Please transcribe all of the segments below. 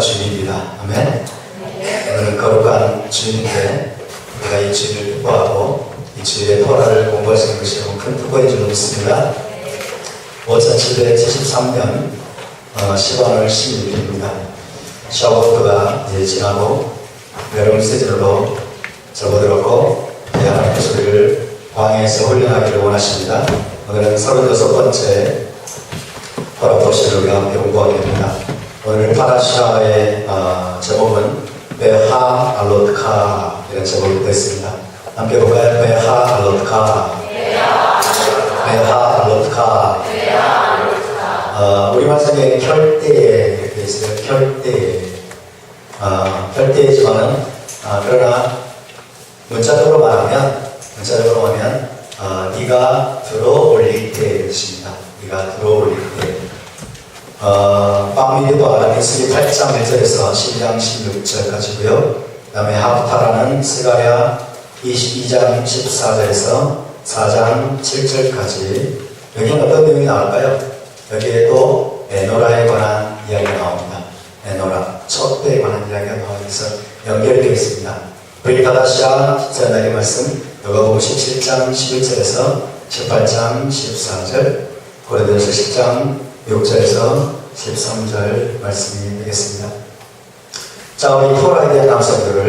주일입니다. 아멘. 오늘은 거룩한 주일인데 우리가 이 주일을 특보하고 이 주일의 토라를 공부할 수 있는 것이 너무 큰 특보인 줄 믿습니다. 5773년 10월 16일입니다. 샤워부터가 이제 지나고 여름 시즌으로 접어들었고 하나님의 소리를 광야에서 훈련하기를 원하십니다. 오늘은 36번째 토라 포션을 우리가 함께 공부하게 됩니다. 오늘 파라샤의 제목은 베하 알로트카 이런 제목이 되어 있습니다. 함께 볼까요? 베하 알로트카 베하 알로트카 우리말 성경에 결대에 이렇게 있어요. 결대이지만은 그러나 문자적으로 말하면 네가 들어올릴 때의 뜻입니다. 네가 들어올릴 때. 빵미드바 민수기 8장 1절에서 12장 16절까지고요. 그 다음에 하프타라는 스가랴 22장 14절에서 4장 7절까지. 여기는 어떤 내용이 나올까요? 여기에도 에노라에 관한 이야기가 나옵니다. 에노라, 촛대에 관한 이야기가 나와서 연결되어 있습니다. 브리카다시아 전하의 말씀 누가복음 17장 11절에서 18장 14절, 고린도전서 10장 6절에서 13절 말씀이 되겠습니다. 자, 우리 토라에 대한 암송들을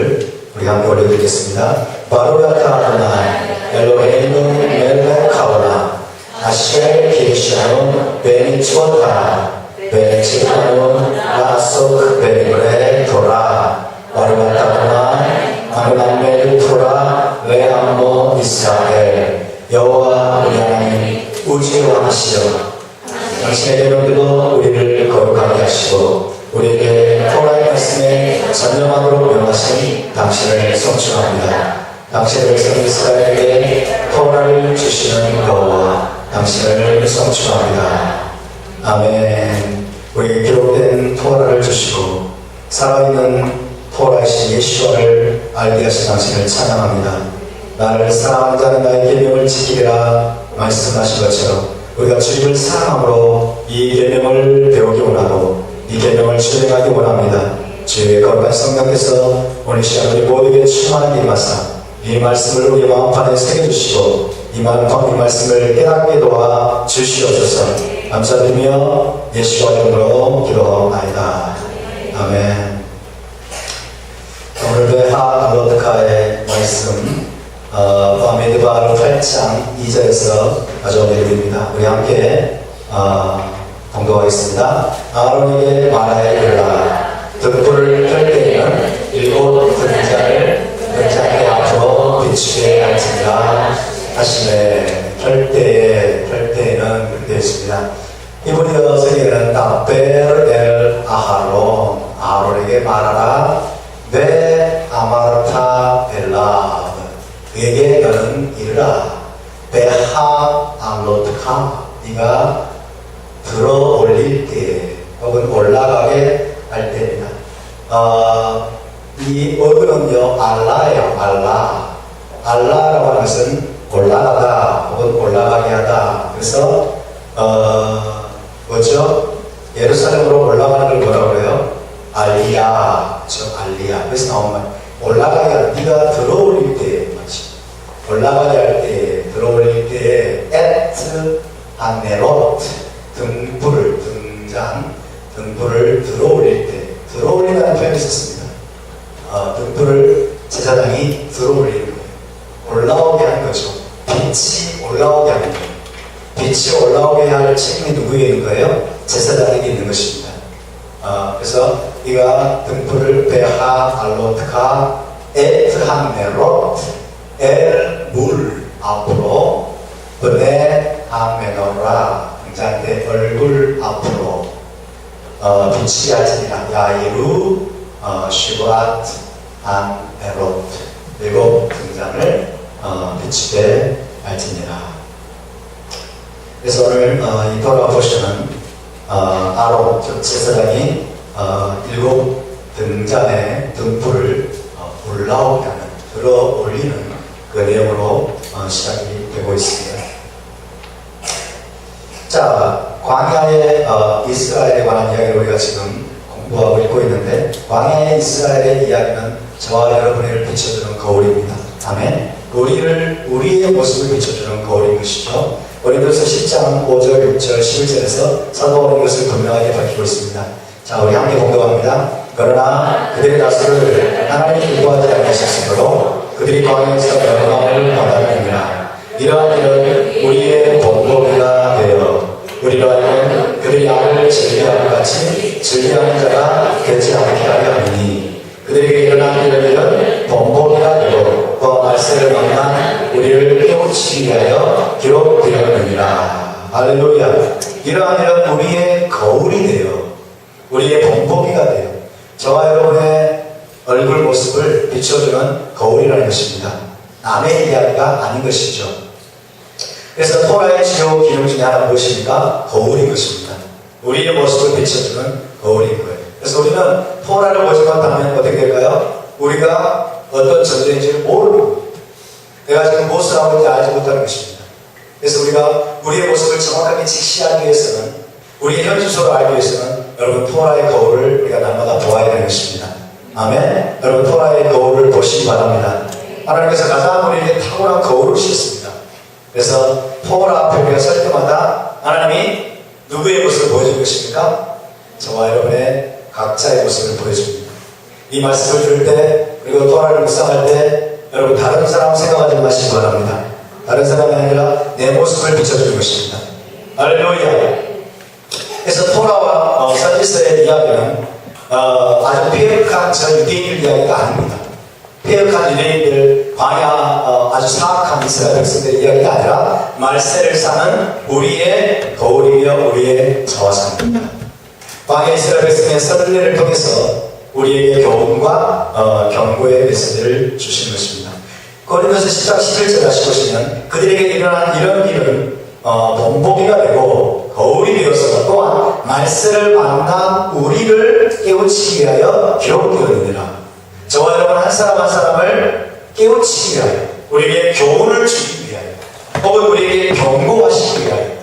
우리 함께 올려드리겠습니다. 바로야타 아도나이 엘로헤이누 멜렉 하오라 아쉘 기르시아노 베니츠오타 베니츠오타노 라속 베니브레 토라 바로야타 아도나이 아르만멜 토라 레암모 이스라엘 여호와 우리 하나님 우주왕이시여 당신의 계명대로 우리를 거룩하게 하시고 우리에게 토라의 말씀에 전념하도록 명하신 당신을 성취합니다. 당신의 백성 이스라엘에게 토라를 주시는 여호와 당신을 성취합니다. 아멘. 우리에게 기록된 토라를 주시고 살아있는 토라이신 예수와를 알게 하신 당신을 찬양합니다. 나를 사랑하는 자는 나의 계명을 지키리라 말씀하신 것처럼 우리가 주님을 사랑함으로 이 계명을 배우기 원하고 이 계명을 실행하기 원합니다. 주의 거룩한 성령께서 오늘 시간 우리 모두에게 충만하게 임하사 이 말씀을 우리 마음판에 새겨주시고 이 말씀을 깨닫게 도와 주시옵소서. 감사드리며 예수와 이름으로 기도하옵나이다. 아멘. 오늘 베하 알로트카의 말씀 바미드바르 8장 2절에서 가져오게 됩니다. 우리 함께 동도하겠습니다. 아론에게 말하여 이르라. 등불을 켤 때에는 7 등잔을 등잔의 앞으로 비추게 할지니라 하시네. 켤 때에는 그렇게 되어 있습니다. 이분이 성경에는 다벨 엘 아하론에게 말하라. 네 아마르타 엘라 그에게 너는 이르라. 베하 알로트카 네가 들어올릴 때 혹은 올라가게 할 때입니다. 이 어근은요 알라예요. 알라라고 하는 것은 올라가다 혹은 올라가게 하다. 그래서 뭐죠? 예루살렘으로 올라가는 걸 뭐라고 그래요? 알리야. 알리야. 그래서 나온 말 올라가게 할 네가 들어올릴 때 올라가게 할 때, 들어올릴 때, 에트 아네로트 등불을 들어올릴 때, 들어올린다는 표현이 있었습니다. 등불을 제사장이 들어올리는 거예요. 올라오게 하는 거죠. 빛이 올라오게 하는 거예요. 빛이 올라오게 할 책임이 누구에게 있는 거예요? 제사장에게 있는 것입니다. 그래서 이가 등불을 베하 알로트카 에트 아네로트 물 앞으로 브네 아메노라 등잔대 얼굴 앞으로 비치게 하지니라. 야이루 시브앗 안에롯 7 등잔을 비치게 할지니라. 그래서 오늘 이 토라 포션은 아론 즉 제사장이 7 등잔의 등불을 올라오게 하는 들어올리는 그 내용으로 시작이 되고 있습니다. 자, 광야의 이스라엘에 관한 이야기를 우리가 지금 공부하고 읽고 있는데 광야의 이스라엘의 이야기는 저와 여러분을 비춰주는 거울입니다. 아멘. 우리의 모습을 비춰주는 거울인 것이죠. 고린도서 10장 5절, 6절, 11절에서 사도 바울이 이것을 분명하게 밝히고 있습니다. 자, 우리 함께 공부합니다. 그러나 그들의 다수를 하나님이 구하지 않으셨으므로 그들이 광야에서 영광을 받았느니라. 이러한 일은 우리의 본보기가 되어 우리로 하여금 그들이 악을 즐겨하는 같이 즐겨하는 자가 되지 않게 하려 하니 그들에게 일어난 이런 일은 본보기가 되고 그 말세를 만난 우리를 깨우치기 위하여 기록되었느니라. 할렐루야. 이러한 일은 우리의 거울이 되어 우리의 본보기가 되어 저와 여러분의 얼굴 모습을 비춰주는 거울이라는 것입니다. 남의 이야기가 아닌 것이죠. 그래서 토라의 주요 기능 중에 하나 무엇입니까? 거울인 것입니다. 우리의 모습을 비춰주는 거울인 거예요. 그래서 우리는 토라를 보지만 당연히 어떻게 될까요? 우리가 어떤 존재인지를 모르는 거예요. 내가 지금 무엇을 하고 있는지 알지 못하는 것입니다. 그래서 우리가 우리의 모습을 정확하게 직시하기 위해서는 우리의 현 주소를 알기 위해서는 여러분 토라의 거울을 우리가 날마다 보아야 되는 것입니다. 아멘. 여러분 토라의 거울을 보시기 바랍니다. 하나님께서 가장 우리에게 탁월한 거울을 주셨습니다. 그래서 토라 앞에 우리가 설 때마다 하나님이 누구의 모습을 보여줄 것입니까? 저와 여러분의 각자의 모습을 보여줍니다. 이 말씀을 들을 때 그리고 토라를 묵상할 때 여러분 다른 사람 생각하지 마시기 바랍니다. 다른 사람이 아니라 내 모습을 비춰주는 것입니다. 할렐루야. 그래서 토라와 선지서의 이야기는 아주 폐역한 저 유대인들 이야기가 아닙니다. 폐역한 유대인들, 광야 아주 사악한 이스라엘 백성들의 이야기가 아니라 말세를 사는 우리의 거울이며 우리의 자화상입니다. 광야 이스라엘 백성의 선례를 통해서 우리에게 교훈과 경고의 메시지를 주시는 것입니다. 고린도서 10장 11절 다시 보시면 그들에게 일어난 이런 일은 본보기가 되고 거울이 되어서 또한 말세를 만난 우리를 깨우치기 위하여 기록되었느니라. 저와 여러분 한 사람 한 사람을 깨우치기 위하여 우리에게 교훈을 주기 위하여 혹은 우리에게 경고하시기 위하여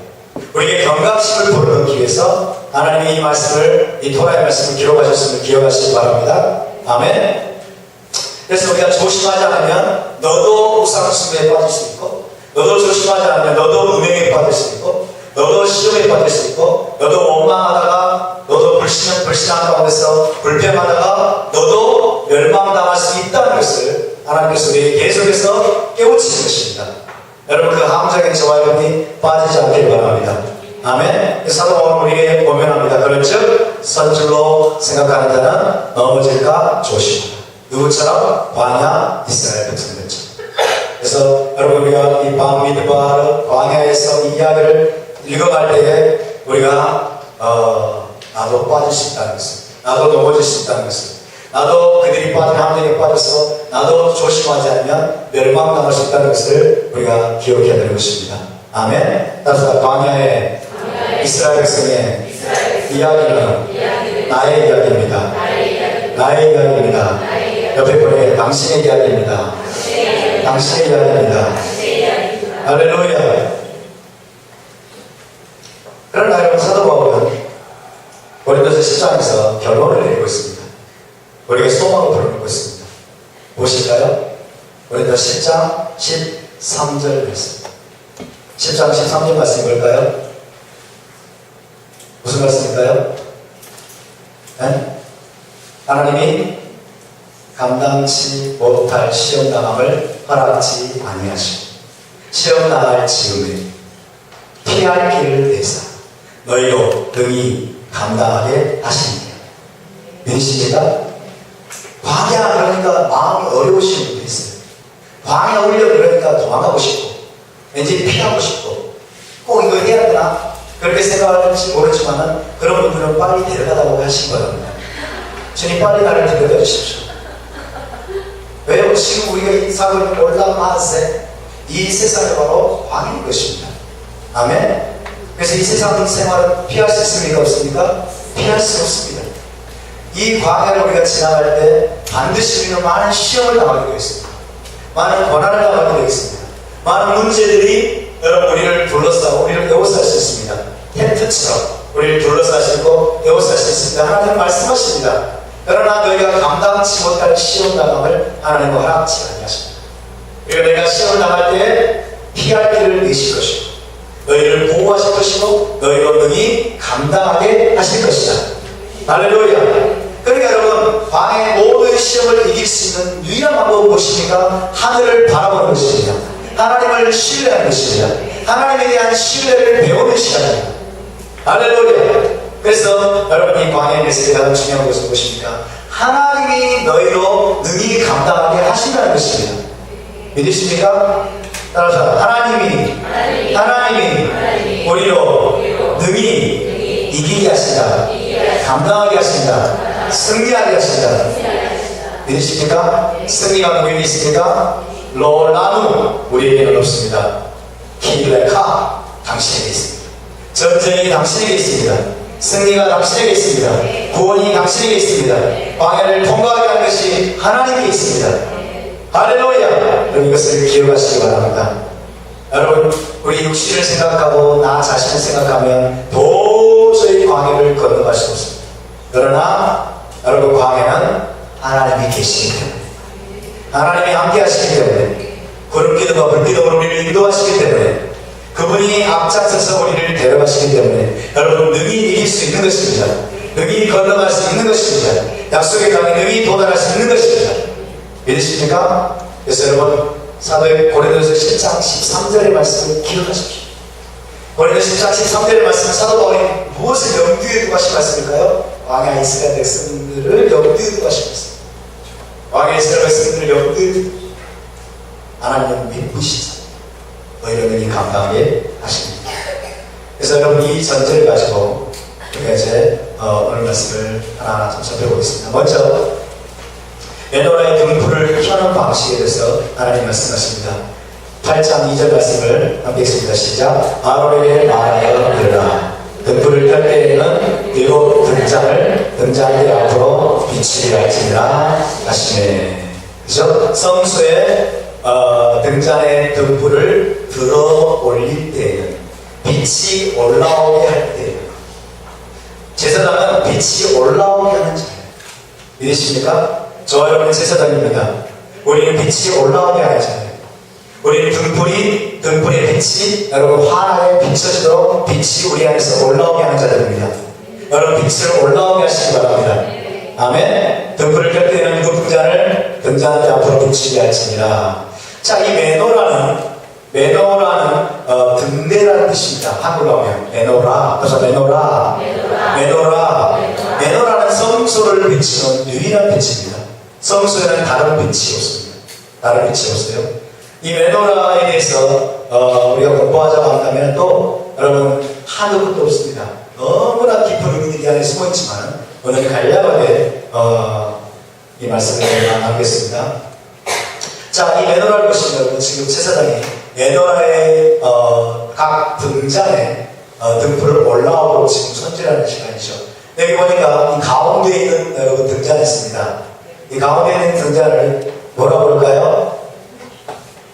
우리에게 경각심을 불어넣기 위해서 하나님이 이 말씀을 이 토라의 말씀을 기록하셨음을 기억하시기 바랍니다. 아멘. 그래서 우리가 조심하지 않으면 너도 우상숭배에 빠질 수 있고 너도 조심하지 않으면 너도 음행에 빠질 수 있고 너도 시험에 빠질 수 있고 너도 원망하다가 너도 불신한 가운데서 불평하다가 너도 멸망당할 수 있다는 것을 하나님께서 우리에게 계속해서 깨우치는 것입니다. 여러분 그 함정에 저와 여러분이 빠지지 않길 바랍니다. 아멘. 사도 바울은 우리에게 권면합니다. 그런즉 선줄로 생각하는 자는 넘어질까 조심하라. 누구처럼? 광야 이스라엘 백성들처럼. 그래서 여러분 우리가 이 밤미드바 광야에서 이 이야기를 읽어갈 때에 우리가 나도 빠질 수 있다는 것을, 나도 넘어질 수 있다는 것을, 나도 그들이 빠진 함정에 빠져서 나도 조심하지 않으면 멸망당할 수 있다는 것을 우리가 기억해야 되는 것입니다. 아멘. 따라서 광야의 이스라엘 백성의 이야기는 나의 이야기입니다. 나의 이야기입니다. 옆에 분에게 당신의 이야기입니다. 당신의 이야기입니다. 할렐루야. 그러나 여러분 사도 바울은 고린도서 10장에서 결론을 내리고 있습니다. 우리에게 소망을 불어넣고 있습니다. 보실까요? 고린도서 10장 13절 말씀. 10장 13절 말씀이 뭘까요? 무슨 말씀일까요? 네? 하나님이 감당치 못할 시험당함을 허락지 아니하시고 시험당할 즈음에 피할 길을 내사 너희로 능히 감당하게 하시니라. 민식이다. 광야 그러니까 마음이 어려우신 분도 있어요. 광야 올려 그러니까 도망가고 싶고 왠지 피하고 싶고 꼭 이거 해야 되나 그렇게 생각할지 모르지만은 그런 분들은 빨리 데려가다고 하신 거랍니다. 주님 빨리 나를 데려다 주십시오. 왜요? 지금 우리가 인사하고 있는 올라마세 이 세상이 바로 광야인 것입니다. 아멘. 그래서 이 세상 생활은 피할 수 있습니까? 없습니까? 피할 수 없습니다. 이 광야를 우리가 지나갈 때 반드시 우리는 많은 시험을 당하게 되어 있습니다. 많은 고난을 당하게 되어 있습니다. 많은 문제들이 여러분 우리를 둘러싸고 우리를 에워쌀 수 있습니다. 텐트처럼 우리를 둘러싸시고 에워싸셨습니다. 하나님 말씀하십니다. 그러나 너희가 감당치 못할 시험 당함을 하나님은 허락치 아니하십니다. 그리고 너희가 시험 당할 때에 피할 길을 내실 것이고 너희를 보호하실 것이고 너희로 능히 감당하게 하실 것이다. 할렐루야. 그러니까 여러분, 광야의 모든 시험을 이길 수 있는 유일한 방법은 무엇입니까? 하늘을 바라보는 것입니다. 하나님을 신뢰하는 것입니다. 하나님에 대한 신뢰를 배우는 시간입니다. 할렐루야. 그래서 여러분, 이 광야의 메시지가 가장 중요한 것은 무엇입니까? 하나님이 너희로 능히 감당하게 하신다는 것입니다. 믿으십니까? 따라서 하나님이 우리로 능히 이기게 하신다. 감당하게 하신다. 승리하게 하신다. 믿으십니까? 승리가 누구에게 있습니까? 로라누 우리에게는 없습니다. 키레카 당신에게 있습니다. 전쟁이 당신에게 있습니다. 승리가 당신에게 있습니다. 구원이 당신에게 있습니다. 광야를 통과하게 하는 것이 하나님께 있습니다. 할렐루야. 여러분, 이것을 기억하시기 바랍니다. 여러분, 우리 육신을 생각하고 나 자신을 생각하면 도저히 광야를 건너갈 수 없습니다. 그러나 여러분, 광야는 하나님이 계시기 때문에, 하나님이 함께 하시기 때문에, 구름기둥과 불기둥으로 우리를 인도하시기 때문에, 그분이 앞장서서 우리를 데려가시기 때문에 여러분, 능히 이길 수 있는 것입니다. 능히 건너갈 수 있는 것입니다. 약속의 땅에 능히 도달할 수 있는 것입니다. 믿으십니까? 그래서 여러분, 사도의 고린도서 10장 13절의 말씀을 기억하십시오. 고린도서 10장 13절의 말씀은 사도 바울이 무엇을 염두에 두고 하신 말씀일까요? 광야 이스라엘 백성들을 염두에 두고 하신 말씀. 광야 이스라엘 백성들을 염두에 두고 하나님은 믿으시자 너희를 능히 감당하게 하십니다. 그래서 여러분, 이 전제를 가지고 우리가 이제 오늘 말씀을 하나하나 좀 살펴보겠습니다. 먼저 메노라의 등불을 켜는 방식에 대해서 하나님 말씀하십니다. 8장 2절 말씀을 함께 읽습니다. 시작. 아론에게 말하여 이르라. 등불을 켤 때에는 일곱 등잔대 앞으로 빛이 할지니라 하시네. 그죠? 성소에 등잔의 등불을 들어 올릴 때에는, 빛이 올라오게 할 때에는, 제사장은 빛이 올라오게 하는 자예요. 믿으십니까? 저와 여러분은 제사장입니다. 우리는 빛이 올라오게 하는 자예요. 우리는 등불의 빛이 여러분 하나에 비춰지도록 빛이 우리 안에서 올라오게 하는 자들입니다. 여러분, 빛을 올라오게 하시기 바랍니다. 아멘. 등불을 켤 때는 그 등잔대 앞으로 비추게 할지니라. 자, 이 메노라는 등대라는 뜻입니다. 한글로 하면 메노라. 그래서 메노라는 성소를 비추는 유일한 빛입니다. 성소에는 다른 빛이 없습니다. 다른 빛이 없어요. 이 메노라에 대해서 우리가 공부하자고 한다면 또 여러분, 한도 끝도 없습니다. 너무나 깊은 의미들이 안에 숨어있지만 오늘 간략하게 이 말씀을 나누겠습니다. 자, 이 메노라를 보시면 여러분, 지금 제사장이 메노라의 각 등잔에 등불을 올라오고 지금 손질하는 시간이죠. 여기 보니까 이 가운데 있는 여러분 등잔이 있습니다. 이 가운데 있는 등잔을 뭐라고 부를까요?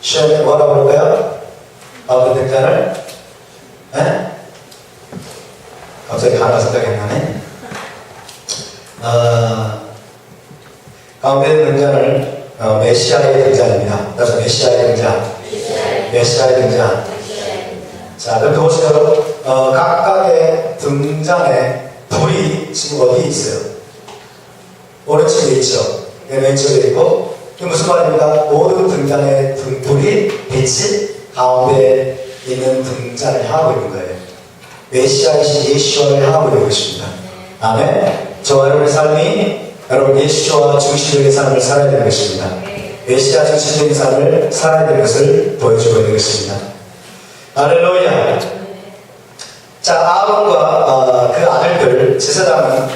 시험에 뭐라고 부를까요? 가운데 등잔을? 네? 갑자기 하나가 생각이 안 나네. 가운데 있는 등잔을 메시아의 등잔입니다. 그래서 메시아의 등잔. 자, 그럼 보시면 각각의 등잔에 불이 지금 어디에 있어요? 오른쪽에 있죠. 왼쪽에 있고, 이게 무슨 말입니까? 모든 등잔의 등불이 빛이 가운데 있는 등잔을 향하고 있는 거예요. 메시아이신 예수와를 향하고 있는 것입니다. 아멘. 저와 여러분의 삶이 여러분 예수와 중심적인 삶을 살아야 되는 것입니다. 메시아 중심적인 삶을 살아야 되는 것을 보여주고 있는 것입니다. 할렐루야. 자, 아론과 그 아들들, 제사장은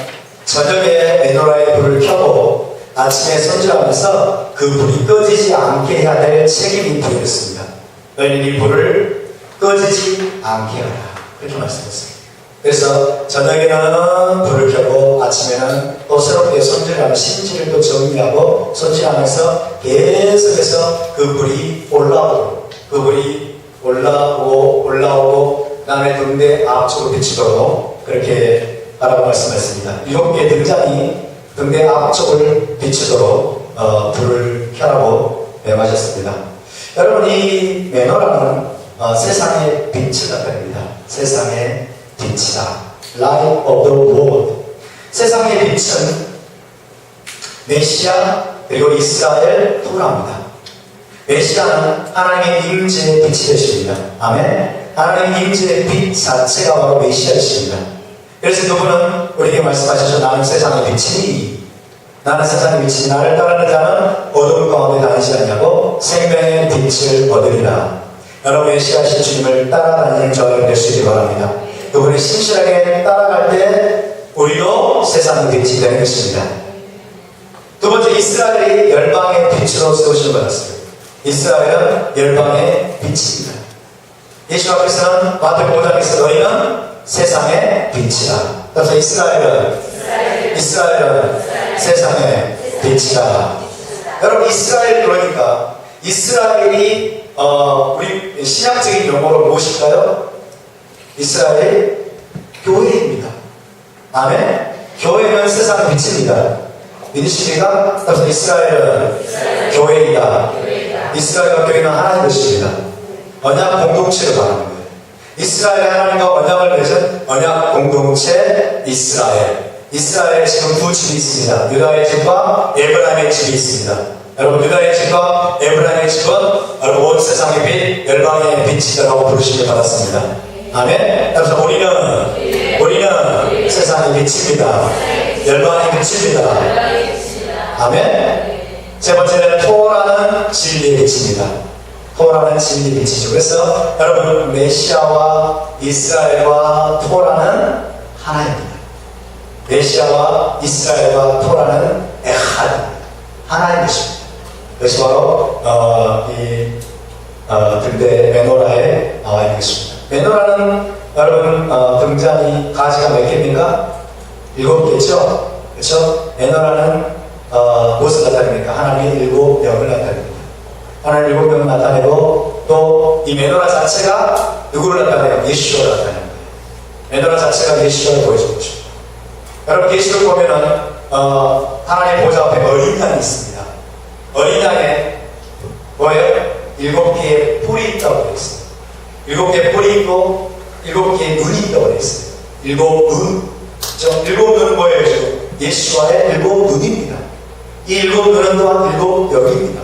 저녁에 메노라의 불을 켜고 아침에 손질하면서 그 불이 꺼지지 않게 해야 될 책임이 부여졌습니다. 너희는 이 불을 꺼지지 않게 하라. 그렇게 말씀했습니다. 그래서 저녁에는 불을 켜고 아침에는 또 새롭게 손질하는 심지를 또 정리하고 손질하면서 계속해서 그 불이 올라오고, 그 불이 올라오고 그 다음에 등대 앞쪽으로 비추도록 그렇게 하라고 말씀하셨습니다. 7개의 등잔이 등대 앞쪽을 비추도록 불을 켜라고 명하셨습니다. 여러분, 이 매너라는 세상의 빛을 나타냅니다. 세상의 빛이다. Light of the world. 세상의 빛은 메시아 그리고 이스라엘 토라입니다. 메시아는 하나님의 임재의 빛이 되십니다. 아멘. 하나님의 임재의 빛 자체가 바로 메시아이십니다. 그래서 그분은 우리에게 말씀하셨죠. 나는 세상의 빛이니, 나는 세상의 빛이니, 나를 따르는 자는 어두운 가운데 다니지 않냐고 생명의 빛을 얻으리라. 여러분, 메시아신 주님을 따라다니는 저에게 될 수 있기 바랍니다. 그분이 신실하게 따라갈 때 우리도 세상의 빛이 되는 것입니다. 두 번째, 이스라엘이 열방의 빛으로 세우심을 받았어요. 이스라엘은 열방의 빛입니다. 예수 앞에서는 마태복음 5장에서 너희는 세상의 빛이다. 그래서 이스라엘은 세상의 빛이다. 여러분, 이스라엘 그러니까 이스라엘이 우리 신약적인 용어로 무엇일까요? 이스라엘 교회입니다. 아멘. 교회는 세상의 빛입니다. 믿으십니까? 그래서 이스라엘은 교회이다. 이스라엘과 교회는 하나인 것입니다. 언약 공동체를 말하는 거예요. 이스라엘 하나님과 언약을 맺은 언약 공동체 이스라엘. 이스라엘에 지금 두 집이 있습니다. 유다의 집과 에브라임의 집이 있습니다. 여러분, 유다의 집과 에브라임의 집은 여러분 온 세상의 빛, 열방의 빛이라고 부르심을 받았습니다. 아멘. 그래서 우리는 세상의 빛입니다. 열방의 빛입니다. 아멘. 세 번째는 토라는 진리의 빛입니다. 토라는 진리의 빛이죠. 그래서 여러분, 메시아와 이스라엘과 토라는 하나입니다. 메시아와 이스라엘과 토라는 에하드, 하나인 것입니다. 그것이 바로 등대 메노라에 나와 있는 것입니다. 메노라는 여러분 등잔이 가지가 몇 개입니까? 7개죠? 그렇죠? 메노라는 무엇을 나타냅니까? 하나님의 7명을 나타냅니다. 하나님 7명을 나타내고 또 이 메노라 자체가 누구를 나타내요? 예수를 나타내는 거예요. 메노라 자체가 예수를 보여주는 것입니다. 여러분, 예수를 보면은 하나님의 보좌 앞에 어린 양이 있습니다. 어린 양에 뭐예요? 7개의 뿔이 있다고 되어 있어요. 7개의 뿔이 있고 7개의 눈이 있다고 되어 있어요. 7눈. 7눈은 뭐예요? 지금? 예수와의 7눈입니다. 이 7눈은 또한 7영입니다.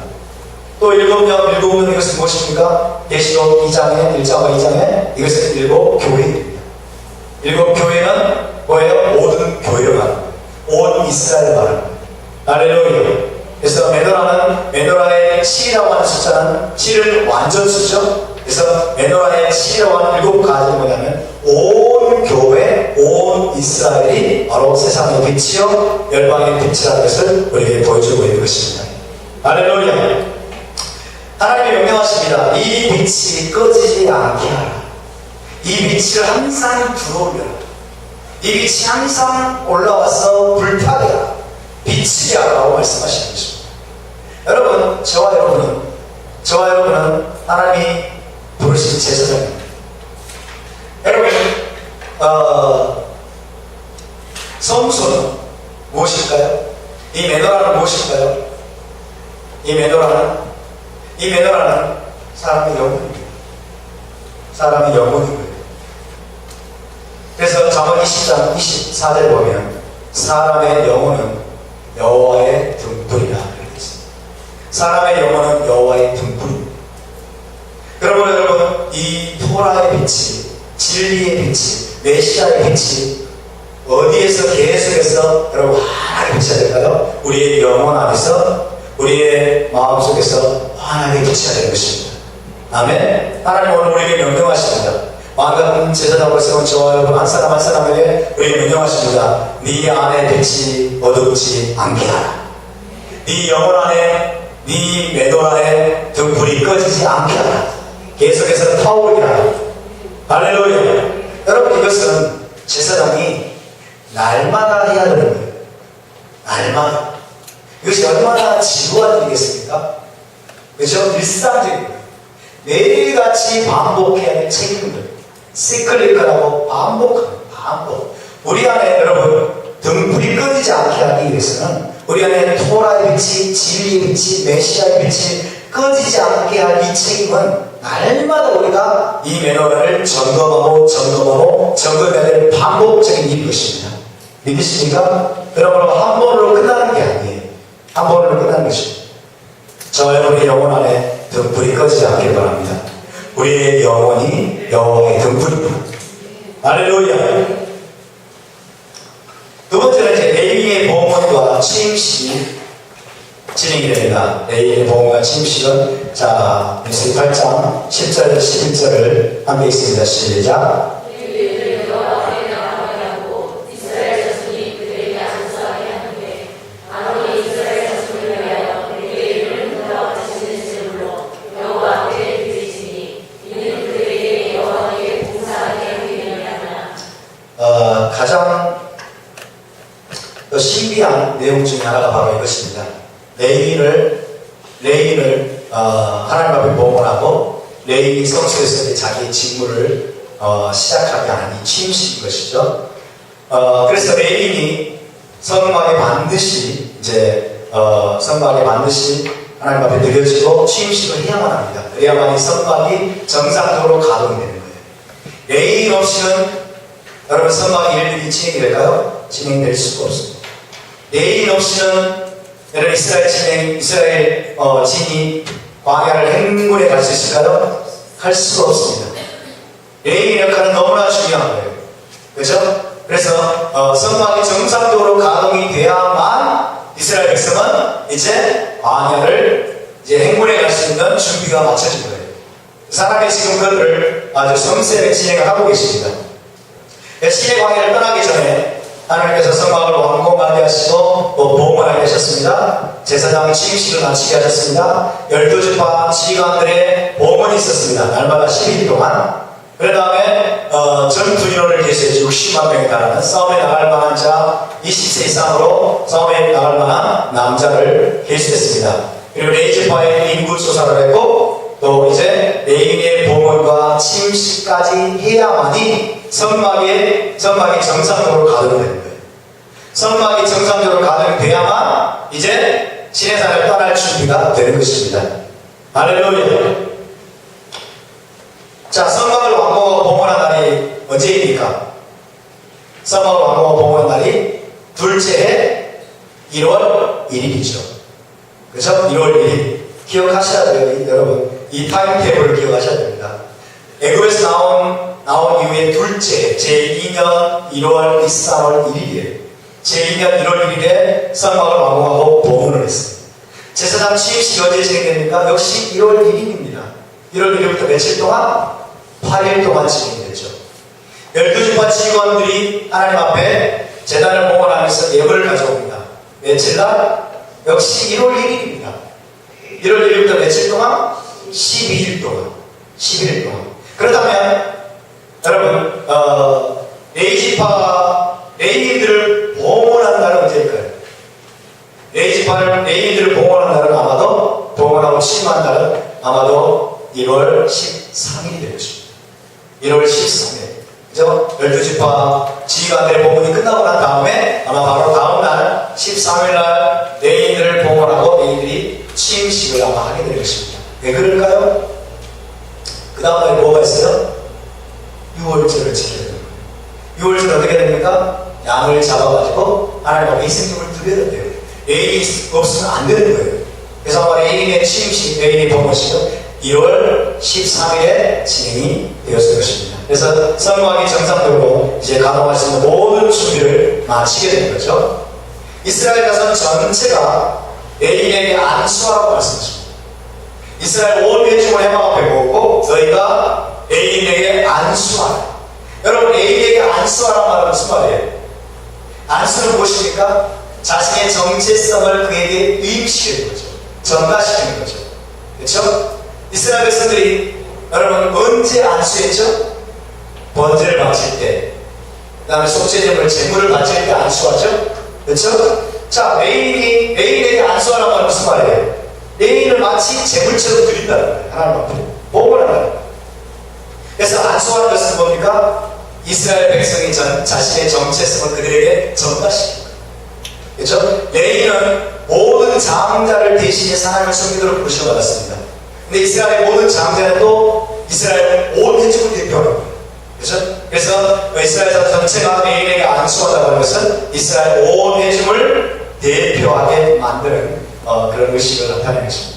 또 7영, 7눈, 이것은 무엇입니까? 계시록 2장에, 1장과 2장에 이것은 7교회입니다. 7교회는 뭐예요? 모든 교회를 말합니다. 온 이스라엘 말합니다. 할렐루야. 그래서 메노라의 7이라고 하는 숫자는 7은 완전수죠. 그래서 메노라의 7이라고 하는 7가지는 뭐냐면 온 교회, 온 이스라엘이 바로 세상의 빛이요 열방의 빛이라는 것을 우리에게 보여주고 있는 것입니다. 할렐루야. 하나님이 명령하십니다. 이 빛이 꺼지지 않게 하라. 이 빛을 항상 들어오려라. 이 빛이 항상 올라와서 불타게 하라. 빛이 하라고 말씀하시는 것입니다. 여러분, 저와 여러분은 하나님이 부르신 제사장입니다. 여러분, 성소는 무엇일까요? 이 메노라는 무엇일까요? 이 메노라는 사람의 영혼입니다. 사람의 영혼인 거예요. 그래서 잠언 20장 24절 보면 사람의 영혼은 여호와의 등불이라 그랬습니다. 사람의 영혼은 여호와의 등불입니다. 여러분, 이 토라의 빛이, 진리의 빛이, 메시아의 빛이 어디에서 계속해서 여러분 환하게 비쳐야 될까요? 우리의 영혼 안에서, 우리의 마음속에서 환하게 비쳐야 되는 것입니다. 아멘. 하나님 오늘 우리에게 명령하십니다. 마음 제사장으로 세운 저와 여러분 한 사람 한 사람에게 우리에게 명령하십니다. 네 안에 빛이 어둡지 않게 하라. 네 영혼 안에, 네 메노라에 등불이 꺼지지 않게 하라. 계속해서 타오르게 하라. 할렐루야. 여러분, 이것은 제사장이 날마다 해야 되는 거예요. 날마다. 이것이 얼마나 지루한 일이겠습니까? 그렇죠? 일상적인 거예요. 매일같이 반복해야 할 책임들. 시클리컬하고 반복. 우리 안에 여러분 등불이 꺼지지 않게 하기 위해서는 우리 안에 토라의 빛이, 진리의 빛이, 메시아의 빛이 꺼지지 않게 할 이 책임은 날마다 우리가 이 매너를 점검해야 될 반복적인 일인 것입니다. 믿으십니까? 여러분, 한 번으로 끝나는 게 아니에요. 한 번으로 끝나는 것입니다. 저 여러분의 영혼 안에 등불이 꺼지지 않길 바랍니다. 우리의 영혼이 여호와의 등불입니다. 할렐루야. 두 번째는 이제 레위의 봉헌과 침식 진행이 됩니다. 레위의 봉헌과 침식은 자, 민수기 8장 10절에서 11절을 함께 읽습니다. 시작. 가장 신비한 내용 중에 하나가 바로 이것입니다. 레위인을 하나님 앞에 봉헌하고 레위인이 성소에서 자기의 직무를 시작하게 하는 이 취임식인 것이죠. 그래서 레위인이 성막에 반드시 하나님 앞에 드려지고 취임식을 해야만 합니다. 그래야만 이 성막이 정상적으로 가동이 되는 거예요. 레위인 없이는 여러분 성막이 일일이 진행이 될까요? 진행될 수가 없습니다. 레위인 없이는 여러분 이스라엘 진이 광야를 행군해 갈 수 있을까요? 할 수가 없습니다. 레위인 역할은 너무나 중요한 거예요. 그렇죠? 그래서 성막이 정상적으로 가동이 돼야만 이스라엘 백성은 이제 광야를 행군해 갈 수 있는 준비가 마쳐진 거예요. 사람이 지금 그것을 아주 섬세하게 진행을 하고 계십니다. 신의 광야를 떠나기 전에 하나님께서 성막을 완공하게 하시고 봉헌하게 하셨습니다. 제사장 취임식을 마치게 하셨습니다. 12지파 지휘관들의 봉헌이 있었습니다. 날마다 12일 동안. 그 다음에 전투 인원을 계수해서 60만 명에 달하는 싸움에 나갈 만한 자 20세 이상으로 싸움에 나갈 만한 남자를 계수했습니다. 그리고 레위지파의 인구 조사를 했고 또 이제 레위인의 봉헌과 침식까지 해야만이 성막이 정상적으로 가동되는 거예요. 성막이 정상적으로 가동돼야만 이제 시내산을 떠날 준비가 되는 것입니다. 할렐루야. 자, 성막을 완공하고 봉헌한 날이 언제입니까? 성막을 완공하고 봉헌한 날이 둘째 해 1월 1일이죠. 그렇죠? 1월 1일. 기억하셔야 돼요, 여러분. 이 타임테이블을 기억하셔야 됩니다. 애굽에서 나온 이후에 둘째 제2년 1월 23월 1일이에요. 제2년 1월 1일에 성막을 완공하고 봉헌을 했어요. 제사장 취임식이 언제 진행됩니까? 역시 1월 1일입니다. 1월 1일부터 며칠 동안? 8일 동안 진행됐죠. 12지파 직원들이 하나님 앞에 제단을 봉헌하면서 예물을 가져옵니다. 며칠날? 역시 1월 1일입니다. 1월 1일부터 며칠 동안? 12일 동안. 11일 동안. 그렇다면 여러분 레위인들을 봉헌한 날은 언제일까요? 레위인들을 봉헌한 날은 아마도 봉헌하고 취임한 날은 아마도 1월 13일이 될 것입니다. 1월 13일. 그죠? 12지파 지휘관들의 봉헌이 끝나고 난 다음에 아마 바로 다음날 13일날 레위인들을 봉헌하고 레위인들이 취임식을 아마 하게 될 것입니다. 왜 그럴까요? 그 다음날에 뭐가 있어요? 6월절을 지켜야 됩니다. 6월절 어떻게 됩니까? 양을 잡아가지고 하나님 앞에 희생금을 드려야 돼요. 레인이 없으면 안 되는 거예요. 그래서 아마 레인의 취임식, 레인의 봉헌식은 1월 13일에 진행이 되었을 것입니다. 그래서 성막이 정상적으로 이제 가동할 수 있는 모든 준비를 마치게 된 거죠. 이스라엘 자손 전체가 레인에게 안수하라고 말씀하십니다. 이스라엘 온 민족을 해방 앞에 모으고 너희가 레인에게 안수하라. 여러분, 레인에게 안수하라는 말은 무슨 말이에요? 안수는 무엇입니까? 자신의 정체성을 그에게 위임시키는 거죠. 전가시키는 거죠. 그렇죠? 이스라엘 백성들이 여러분 언제 안수했죠? 번제를 바칠 때, 그 다음에 속죄제물 제물을 바칠 때 안수하죠. 그렇죠? 자, 레인에게 안수하라는 말은 무슨 말이에요? 레인을 마치 제물처럼 드린다는 거예요. 하나님 앞에 봉헌한다는 거예요. 그래서 안수하는 것은 뭡니까? 이스라엘 백성이 자신의 정체성을 그들에게 전가시킨 거예요. 그렇죠? 레위는 모든 장자를 대신해서 하나님을 섬기도록 부르셔받았습니다. 근데 이스라엘의 모든 장자는 또 이스라엘 온 민족을 대표하는 거예요. 그렇죠? 그래서 이스라엘 전체가 레위에게 안수하다고 하는 것은 이스라엘 온 민족을 대표하게 만드는 그런 의식을 나타내는 것입니다.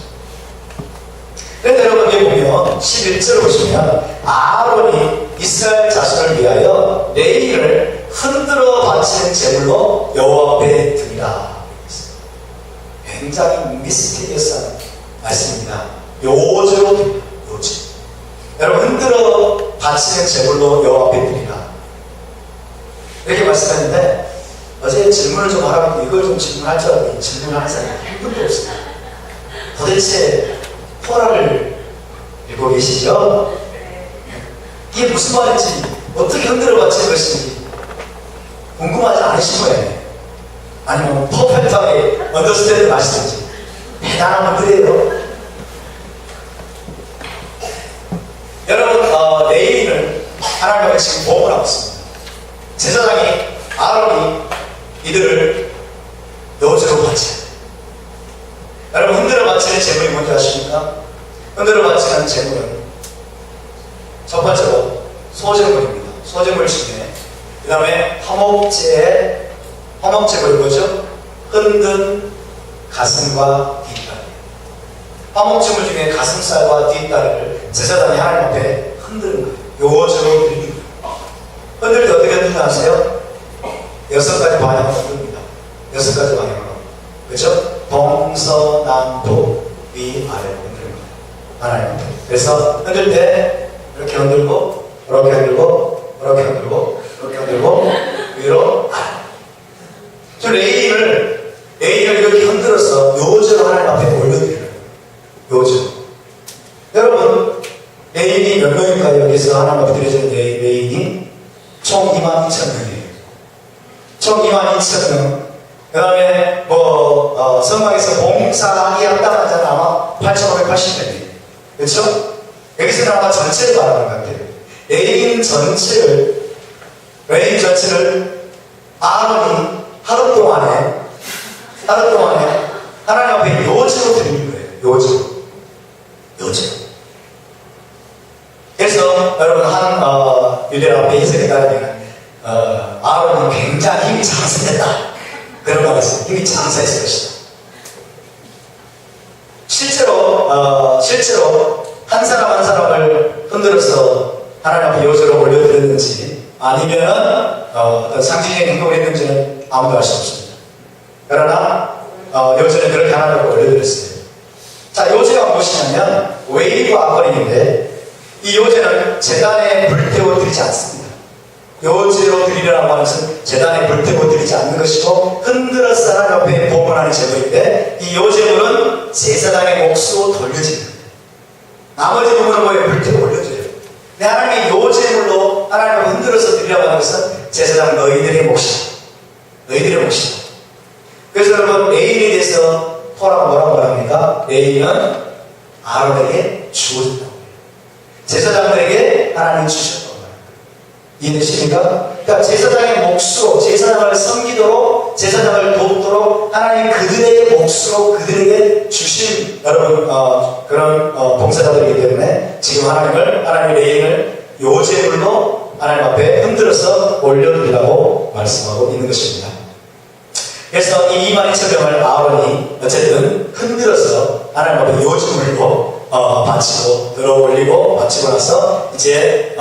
그런데 여러분 여기 보면 11절을 보시면 아론이 이스라엘 자손을 위하여 레위를 흔들어 바치는 제물로 여호와 앞에 드리라. 굉장히 미스테리어스한 말씀입니다. 요제로 요제. 여러분 흔들어 바치는 제물로 여호와 앞에 드리라. 이렇게 말씀했는데 어제 질문을 좀 하라고 이걸 좀 질문할 줄 알았더니 질문하는 사람이 한 분도 없어요. 도대체 토라를 읽고 계시죠? 이게 무슨 말인지 어떻게 흔들어 바치는 것인지 궁금하지 않으신 거예요. 아니면 퍼펙트하게 언더스탠드 하시든지 대단한 분들이에요. 여러분 레위인을 하나님과 지금 보험을 하고 있습니다. 제사장이 아론이 이들을 요제로 바쳐요. 여러분 흔들어 바치는 제물이 뭔지 아십니까? 흔들어 바치는 제물은 첫 번째로 소제물입니다. 소제물 중에 그 다음에 화목제물이 뭐죠? 흔든 가슴과 뒷다리. 화목제물 중에 가슴살과 뒷다리를 제사장이 하나님 앞에 흔드는 거예요. 요제로 드리는 거예요. 흔들 때 어떻게 흔든다 아세요? 6가지 방향으로 흔듭니다. 6가지 방향으로. 그렇죠? 동서남북 위아래로 흔드는 거예요. 하나님 앞에. 그래서 흔들 때 이렇게 흔들고 이렇게 흔들고 이렇게 흔들고 이렇게 흔들고 위로 아래. 저 레위인을 이렇게 흔들어서 요제로 하나님 앞에 올려드려요. 요제. 여러분 레위인이 몇 명일까요? 여기서 하나님 앞에 드려지는 레위인이 총 22,000명이에요. 총 22,000명. 그 다음에 성막에서 봉사하기 합당한 자는 아마 8,580명이에요. 그렇죠? 여기서는 아마 전체를 말하는 것 같아요. 레위인 전체를 아론이 하루 동안에 하나님 앞에 요제로 드리는 거예요. 요제. 그래서 여러분 유대인 앞에 이스라엘 따르면 아론은 굉장히 힘이 장사됐다. 그런 말을 했어요. 힘이 장사했을 것이다. 실제로 한 사람 한 사람을 흔들어서 하나님 앞에 요제로 올려드렸는지 아니면 어떤 상징적인 행동을 했는지는 아무도 알 수 없습니다. 그러나 요제는 그렇게 하나님 앞에 올려드렸어요. 자, 요제가 무엇이냐면 웨이브 아거링인데 이 요제는 제단에 불태워 드리지 않습니다. 요제로 드리려고 하는 것은 제단에 불태워 드리지 않는 것이고 흔들어서 하나님 앞에 봉헌하는 제물인데 이 요제물은 제사장의 몫으로 돌려집니다. 나머지 부분은 뭐에 불태워 올려줘요. 근데 하나님의 요제물로 하나님을 흔들어서 드리려고 하는 것은 제사장 너희들의 몫이다. 너희들의 몫이다. 그래서 여러분 레위인에 대해서 토라가 뭐라고 말합니까? 레위인은 아론에게 주어졌다고 해요. 제사장들에게 하나님이 주셨다고 말합니다. 이해되십니까? 그러니까 제사장의 몫으로 제사장을 섬기도록 제사장을 돕도록 하나님이 그들에게 몫으로 그들에게 주신 여러분 그런 봉사자들이기 때문에 지금 하나님 레위인을 요제물로 하나님 앞에 흔들어서 올려드리라고 말씀하고 있는 것입니다. 그래서 이 22,000명을 아론이 어쨌든 흔들어서 하나님 앞에 요제물로 바치고 들어올리고 바치고 나서 이제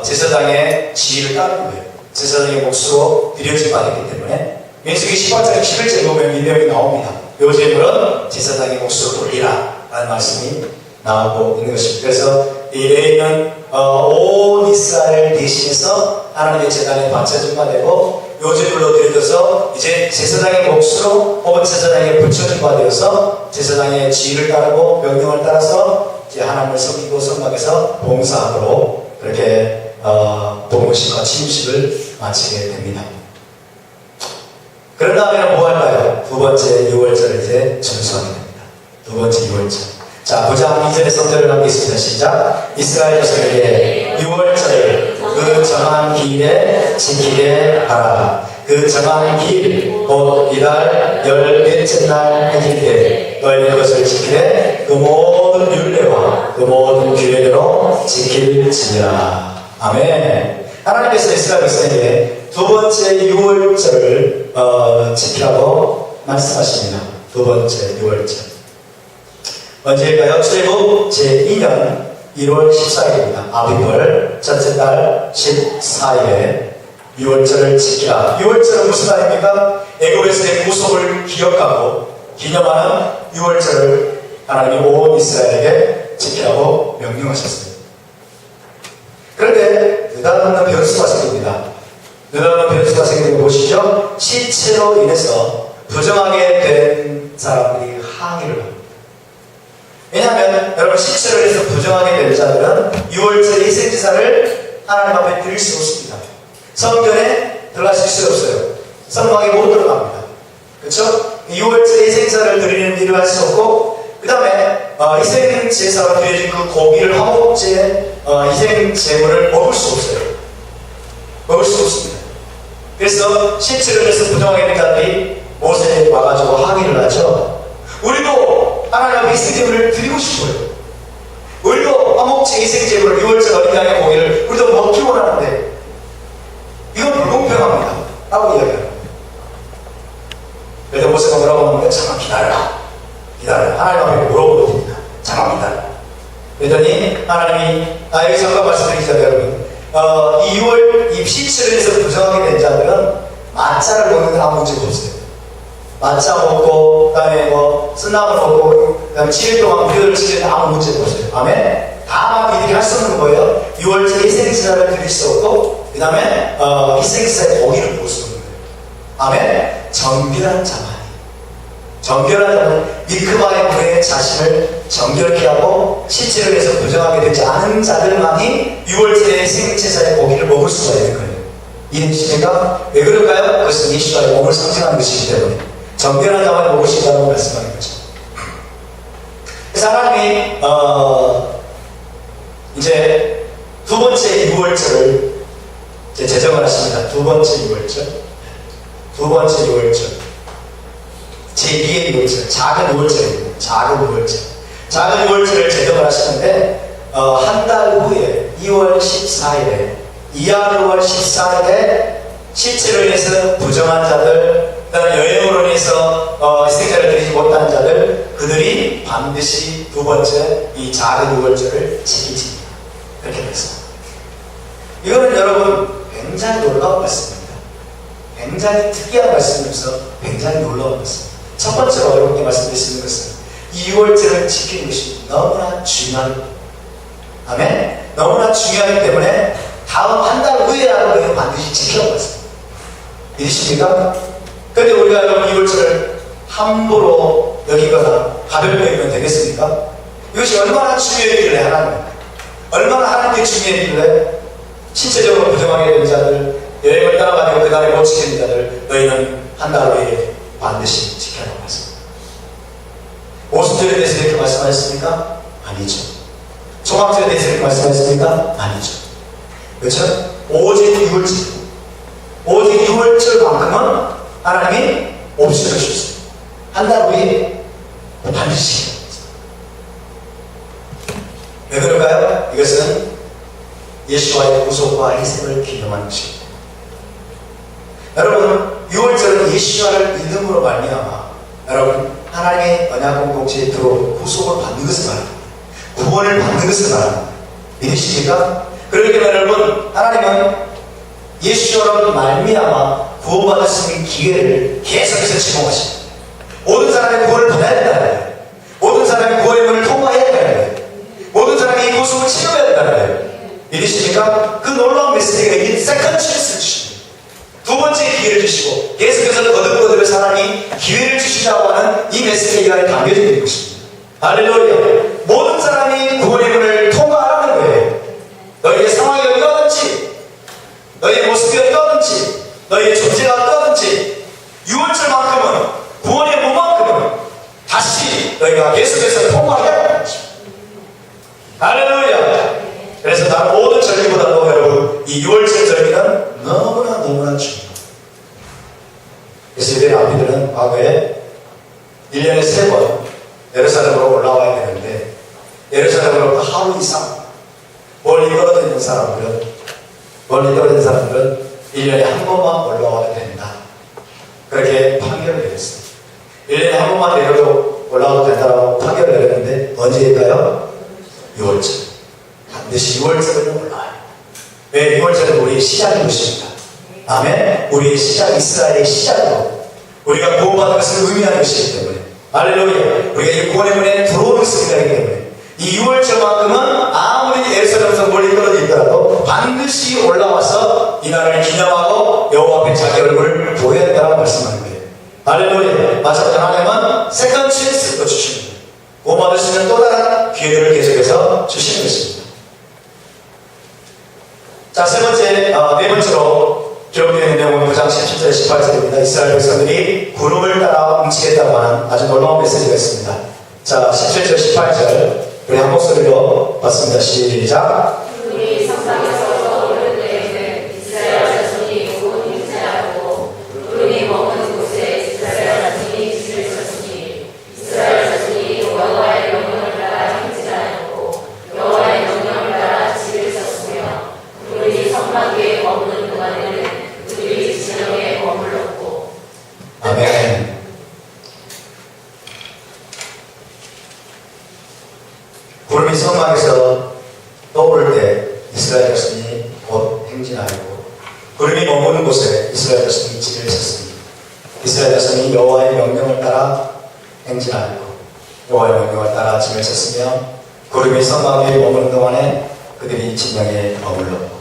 제사장의 지위를 따르는 거예요. 제사장의 몫으로 드려진 바이기 때문에 민수기 18장 11절에 보면 이 내용이 나옵니다. 요제물은 제사장의 몫으로 돌리라 라는 말씀이 나오고 있는 것입니다. 그래서 이 레위인은 온 이스라엘 대신해서 하나님의 제단에 바쳐진 바 되고 요제물로 드려져서 이제 제사장의 몫으로 혹은 제사장의 붙여진 바 되어서 제사장의 지위를 따르고 명령을 따라서 이제 하나님을 섬기고 성막에서 봉사하도록 그렇게 봉헌식과 침식을 마치게 됩니다. 그런 다음에는 뭐 할까요? 두 번째 6월절을 이제 전수하게 됩니다. 두 번째 6월절. 자, 9장 2절의 성절을 함께 있습니다. 시작. 이스라엘 자손에게 6월절을 그 정한 길에 지키게 하라. 그 정한 길, 곧 이달 열 넷째 날 해질 때 너희 그것을 지키되 그 모든 율례와 그 모든 규례대로 지킬지니라. 아멘. 하나님께서 이스라엘 백성에게 두 번째 유월절을 지키라고 말씀하십니다. 두 번째 유월절. 언제일까요? 출애굽 제2년 1월 14일입니다. 아비벌 첫째 달 14일에 유월절을 지키라. 유월절은 무슨 날입니까? 애굽에서의 구속을 기억하고 기념하는 유월절을 하나님이 온 이스라엘에게 지키라고 명령하셨습니다. 그런데 느닷없는 변수가 생깁니다. 느닷없는 변수가 생기는 거 보시죠. 시체로 인해서 부정하게 된 사람들이 항의를 합니다. 왜냐하면 여러분 시체로 인해서 부정하게 된 자들은 유월절 희생제사를 하나님 앞에 드릴 수 없습니다. 성전에 들어가실 수 없어요. 성막에 못 들어갑니다. 그렇죠? 유월절 희생제사를 드리는 일을 할 수 없고 그 다음에 희생제사로 드려진 그 고기를 화목제 희생제물을 먹을 수 없어요. 먹을 수 없습니다. 그래서 시체로 인해서 부정하게 된 자들이 모세에 와가지고 항의를 하죠. 우리도 하나님 앞에 희생제물을 드리고 싶어요. 우리도 화목제 희생제물을 유월절 어린 양의 고기를 우리도 먹기 원하는데 이건 불공평합니다. 라고 이야기합니다. 그래서 모세가 뭐라고 하는데 잠깐 기다려라. 하나님 앞에 물어보십니다. 잠깐 기다려. 그랬더니 하나님이 여기 잠깐 말씀드리자면 여러분 이 2월 이 시체를 해서 부정하게 된 자들은 마짜를 먹는 아무 문제가 없어요. 마차 먹고 그다음에 쓴나물 먹고 그다음에 7일 동안 무교를 지키는 아무 문제가 없어요. 아멘. 다만 이들이 할 수 없는 거예요. 6월째 희생제사를 드릴 수 없고 그 다음에 희생제사의 고기를 먹을 수 없는 거예요. 아멘. 정결한 자만이 정결한 자는 미크바의 불에 자신을 정결케 하고 실제로 해서 부정하게 되지 않은 자들만이 6월째 희생제사의 고기를 먹을 수가 있는 거예요. 이해되십니까? 왜 그럴까요? 그것은 예수와의 몸을 상징하는 것이기 때문에 정결한 자만이 먹을 수 있다고 말씀하는 거죠. 그래서 하나님이 이제 두 번째 6월절을 제정을 하십니다. 두 번째 6월절 제2의 6월절 작은 6월절입니다. 작은 6월절을 제정을 하시는데 한 달 후에 2월 14일에 이하루월 14일에 실체로 인해서 부정한 자들 그다음에 여행으로 인해서 희생자를 드리지 못한 자들 그들이 반드시 두 번째 이 작은 6월절을 지키십니다. 그렇게 됐습니다. 이거는 여러분 굉장히 놀라운 말씀입니다. 굉장히 특이한 말씀이면서 굉장히 놀라운 말씀. 첫 번째로 여러분께 말씀드릴 수 있는 것은 이 6월절을 지키는 것이 너무나 중요합니다. 아멘. 너무나 중요하기 때문에 다음 한 달 후에라도 우리는 반드시 지켜야 했습니다. 믿으십니까? 그런데 우리가 여러분 2월절을 함부로 여기거나 가볍게 여기면 되겠습니까? 이것이 얼마나 중요했길래 하나님 얼마나 하나님께 중요했길래 신체적으로 부정하게 된 자들 여행을 따라가지고 그 달에 못 지키는 자들 너희는 한 달 후에 반드시 지켜라고 했습니다. 오순절에 대해서 이렇게 말씀하셨습니까? 아니죠. 초막절에 대해서 이렇게 말씀하셨습니까? 아니죠. 그렇죠? 오직 6월절만큼은 하나님이 없애주셨어요. 한 달 후에 반드시. 왜 그럴까요? 이것은 예수와의 구속과 희생을 기념하는 것입니다. 여러분 6월절은 예수와를 믿음으로 말미암아 여러분 하나님의 언약 공동체에 들어오고 구속을 받는 것을 말합니다. 구원을 받는 것을 말합니다. 믿으십니까? 그렇기 때문에 여러분 하나님은 예수와로 말미암아 구원받을 수 있는 기회를 계속해서 제공하십니다. 모든 사람의 구원을 받아야 된다는 거예요. 모든 사람이 구원의 문을 통과해야 된다는 거예요. 모든 사람이 이 구속을 체험해야 된다는 거예요. 믿으십니까? 그 놀라운 메시지가 이 세컨드 찬스를 주십니다. 두 번째 기회를 주시고 계속해서 거듭거듭 사람이 기회를 주시자고 하는 이 메시지가 이 안에 담겨져 있는 것입니다. 할렐루야. 모든 사람이 구원의 문을 통과하라는 거예요. 너희의 상황이 어떠하든지 너희의 모습이 어떠하든지 너희의 존재가 어떠하든지 6월절만큼은 구원의 문만큼은 다시 너희가 계속해서 통과해야 하는 것입니다. 할렐루야. 그래서 다른 모든 절기보다도 여러분 이 6월절 절기는 너무나 중요해요. 그래서 유대 랍비들은 과거에 1년에 3번 예루살렘으로 올라와야 되는데 예루살렘으로부터 하루 이상 멀리 떨어져 있는 사람들은 1년에 한 번만 올라와야 된다. 그렇게 판결을 내렸어요. 1년에 한 번만 내려도 올라와도 된다고 판결을 내렸는데 언제일까요? 6월절. 반드시 6월절은 올라와요. 왜 6월절은 우리의 시작인 것입니다. 아멘. 우리의 시작, 이스라엘의 시작으로 우리가 구원받은 것을 의미하는 것이기 때문에 할렐루야. 우리가 이 구원의 문에 들어오는 것을 의미하기 때문에 이 6월절만큼은 아무리 예루살렘에서 멀리 떨어져 있더라도 반드시 올라와서 이 날을 기념하고 여호와 앞에 자기 얼굴을 보여야 된다고 말씀하는 거예요. 할렐루야. 마찬가지로 하나님은 세컨 찬스도 주시는 거예요. 구원받을 수 있는 또 다른 기회들을 계속해서 주시는 것입니다. 자, 네 번째로 기록되어 있는 내용은 9장 17절 18절입니다. 이스라엘 백성들이 구름을 따라 움직였다고 하는 아주 놀라운 메시지가 있습니다. 자, 17절 18절 우리 한 목소리로 봤습니다. 시작. 구름이 성상에서 떠오를 때에는 이스라엘 자손이 온 행진하고 구름이 머무는 곳에 이스라엘 자손이 줄을 섰으니 이스라엘 자손이 여호와의 명령을 따라 행진하였고 여호와의 명령을 따라 길을 섰으며 구름이 성막에 머무는 동안에는 그들이 진영에 머물렀고. 아멘. 구름이 성막에서 떠오를 때 이스라엘 자손이 곧 행진하였고 구름이 머무는 곳에 이스라엘 자손이 길을 섰습니다. 이스라엘 자손이 여호와의 명령을 따라 행진하였고 여호와의 명령을 따라 길을 섰으며 구름이 성막에 머무는 동안에 그들이 진영에 머물렀고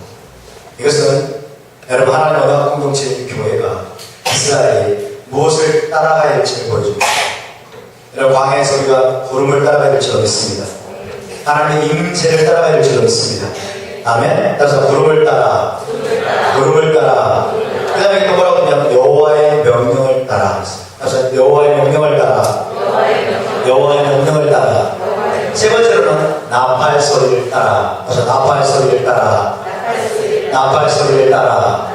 이것은 여러분 하나님 언약 공동체 교회가 이스라엘이 무엇을 따라가야 할지를 보여줍니다. 여러분 광야에서 우리가 구름을 따라가야 될 줄로 믿습니다. 하나님의 임재를 따라가야 될 줄로 믿습니다. 아멘. 따라서 구름을 따라 그 다음에 또 뭐라고 하냐면 여호와의 명령을 따라. 따라서 여호와의 명령을 따라 세 번째로는 나팔 소리를 따라. 그래서 나팔 소리를 따라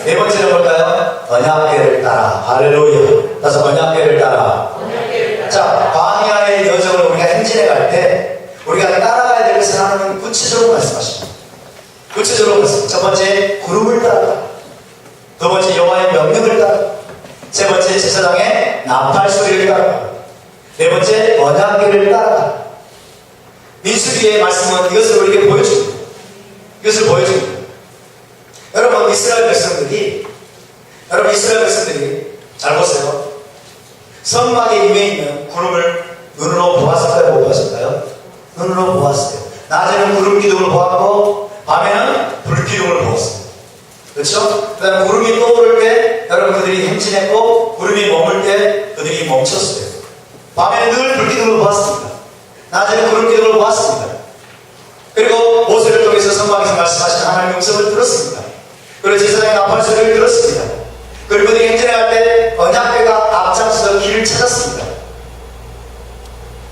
네 번째는 뭘까요? 언약궤를 따라. 할렐루야. 그래서 언약궤를 따라. 자, 광야의 여정을 우리가 행진해 갈 때 우리가 따라가야 될 것을 하나님은 구체적으로 말씀하십니다. 첫 번째 구름을 따라, 두 번째 여호와의 명령을 따라, 세 번째 제사장의 나팔 소리를 따라, 네 번째 언약궤를 따라. 민수기의 말씀은 이것을 우리에게 보여줍니다. 여러분 이스라엘 백성들이 잘 보세요. 성막에 임해 있는 구름을 눈으로 보았을까요? 못 보았을까요? 눈으로 보았어요. 낮에는 구름 기둥을 보았고 밤에는 불 기둥을 보았습니다. 그렇죠? 그 다음에 구름이 떠오를 때 여러분 그들이 행진했고 구름이 머물 때 그들이 멈췄어요. 밤에는 늘 불 기둥을 보았습니다. 낮에는 구름 기둥을 보았습니다. 그리고 모세를 통해서 성막에서 말씀하신 하나님의 음성을 들었습니다. 그리고 제사장의 나팔 소리를 들었습니다. 그리고 그들이 행진할 때 언약궤가 앞장서서 길을 찾았습니다.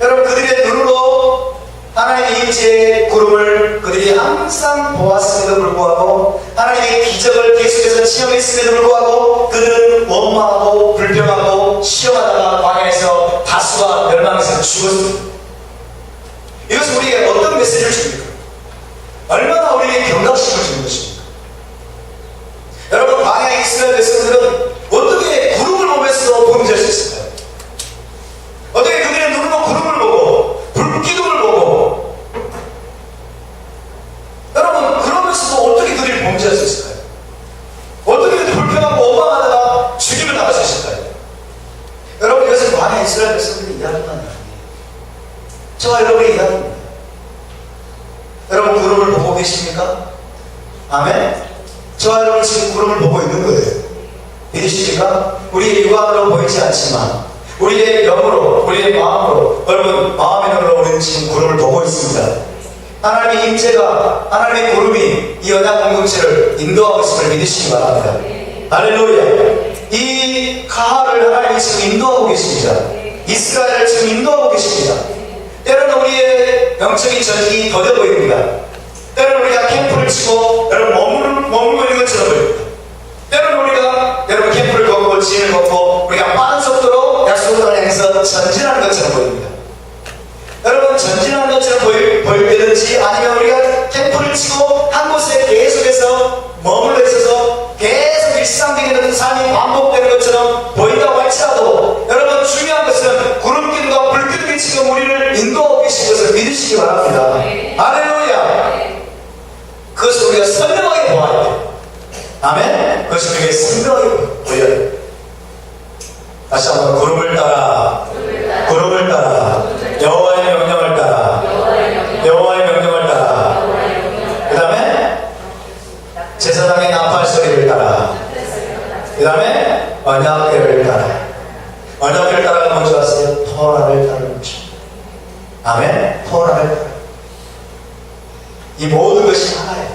여러분 그들의 눈으로 하나님의 임재의 구름을 그들이 항상 보았음에도 불구하고 하나님의 기적을 계속해서 체험했음에도 불구하고 그들은 원망하고 불평하고 시험하다가 광야에서 다수가 멸망해서 죽었습니다. 이것은 우리에게 어떤 메시지를 줍니까? 얼마나 우리에게 경각심을 주는 것입니까? 여러분 광야의 이스라엘 백성들은 어떻게 구름을 보면서 범죄할 수 있을까요? 어떻게 그들의 눈으로 구름을 보고 불기둥을 보고 여러분 그러면서도 어떻게 그들이 범죄할 수 있을까요? 어떻게 불평하고 원망하다가 죽임을 당할 수 있을까요? 여러분 이것은 광야의 이스라엘 백성들이 이야기하는 건 아니에요. 저와 여러분의 이야기입니다. 여러분 구름을 보고 계십니까? 아멘? 저와 여러분 지금 구름을 보고 있는 거예요. 믿으십니까? 우리의 육안으로 보이지 않지만 우리의 영으로, 우리의 마음으로, 여러분 마음의 눈으로 우리는 지금 구름을 보고 있습니다. 하나님의 임재가, 하나님의 구름이 이 언약 공동체를 인도하고 있음을 믿으시기 바랍니다. 할렐루야. 이 가하를 하나님이 지금 인도하고 계십니다. 이스라엘을 지금 인도하고 계십니다. 때로는 우리의 영적인 전쟁이 더뎌 보입니다. 때로는 우리가 캠프를 치고 여러분 머물고 있는 것처럼 보입니다. 때로는 우리가 여러분 캠프를 걷고 지인을 걷고 우리가 빠른 속도로 약속을 향해서 전진하는 것처럼 보입니다. 여러분 전진하는 것처럼 보일 때든지 아니면 우리가 캠프를 치고 한 곳에 계속해서 머물러 있어서 계속 일상적인 삶이 반복되는 것처럼 보인다고 할지라도 여러분 중요한 것은 구름기둥과 불기둥이 지금 우리를 인도하고 계신 것을 믿으시기 바랍니다. 할렐루야. 그것을 우리가 선명하게 보아야 돼요. 아멘. 그것을 우리가 선명하게 보여야 돼요. 다시 한번 구름을 따라 여호와의 명령을 따라 그 다음에 제사장의 나팔 소리를 따라 그 다음에 언약궤를 따라가 뭔지 아세요? 토라를 따르는 것입니다. 아멘. 토라를 따라 이 모든 것이 하나예요.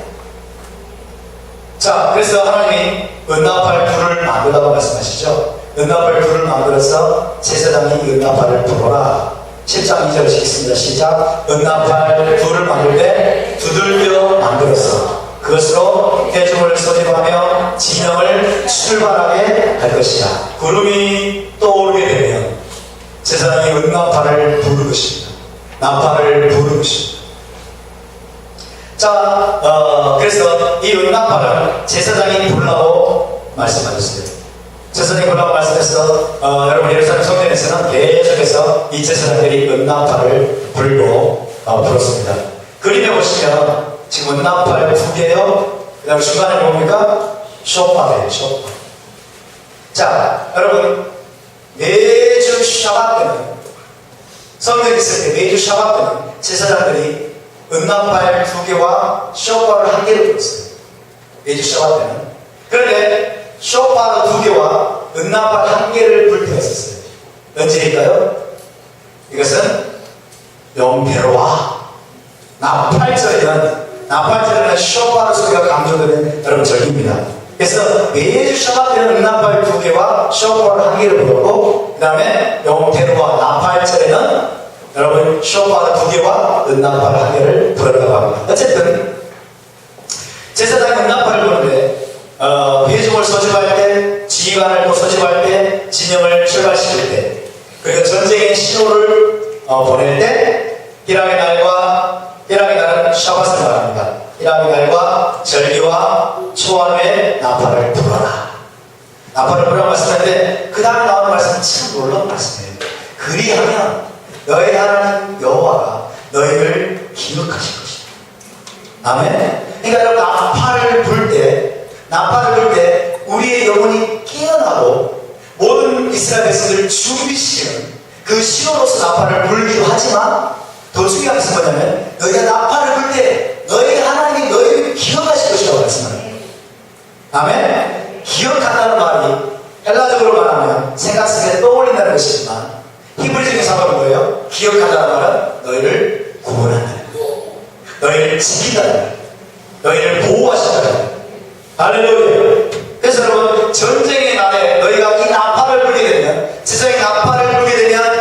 자, 그래서 하나님이 은나팔 불을 만들라고 말씀하시죠. 은나팔 불을 만들어서 제사장이 은나팔을 불어라. 7장 2절 읽겠습니다. 시작. 은나팔 불을 만들 때 두들겨 만들어서 그것으로 회중을 소집하며 진영을 출발하게 할 것이야. 구름이 떠오르게 되면 제사장이 은나팔을 부를 것입니다. 나팔을 부를 것입니다. 자, 그래서 이 은나팔은 제사장이 불라고 말씀하셨어요. 제사장이 불라고 말씀해서 여러분 예루살렘 성전에서는 계속해서 이 제사장들이 은나팔을 불고 불었습니다. 그림에 보시면 지금 은나팔 두 개요. 그 다음에 중간에 뭡니까? 쇼파예요. 쇼파. 자, 여러분 매주 샤bat 때는 성전에 있을 때 매주 샤bat 때는 제사장들이 은나팔 두 개와 쇼파를 한 개를 불었어요. 매주 샤bat 때는. 그런데 쇼파로 두 개와 은나팔 한 개를 불 때가 있었어요. 언제일까요? 이것은 용배로와 나팔절에는 쇼파로 소리가 강조되는 여러분 절기입니다. 그래서 매주 샤bat 때는 은나팔 두 개와 쇼파를 한 개를 불었고 그 다음에 용배로와 나팔절에는 여러분 쇼파 두 개와 은나팔 한 개를 불었다고 합니다. 어쨌든 제사장이 은나팔을 부르는데 회중을 소집할 때, 지휘관을 또 소집할 때, 진영을 출발시킬 때, 그리고 전쟁의 신호를 보낼 때, 희락의 날은 샤밧을 말합니다. 희락의 날과 절기와 초하루에 나팔을 불어라. 나팔을 불어라 말씀하는데 그 다음에 나오는 말씀은 참 놀라운 말씀이에요. 그리하면 너희 하나님 여호와가 너희를 기억하실 것이다. 아멘. 그러니까 여러분 나팔을 불 때 우리의 영혼이 깨어나고 모든 이스라엘 백성들을 준비시키는 그 신호로서 나팔을 불기도 하지만 더 중요한 것은 뭐냐면 너희가 나팔을 불 때 너희 하나님이 너희를 기억하실 것이라고 말씀합니다. 아멘. 기억한다는 말이 헬라적으로 말하면 생각 속에 떠올린다는 것이지만 히브리적인 사과는 뭐예요? 기억한다는 말은 너희를 구원한다는 거예요. 너희를 지킨다는 거예요. 너희를 보호하신다는 거예요. 할렐루야. 그래서 여러분 전쟁의 날에 너희가 이 나팔을 불게 되면 세상에 나팔을 불게 되면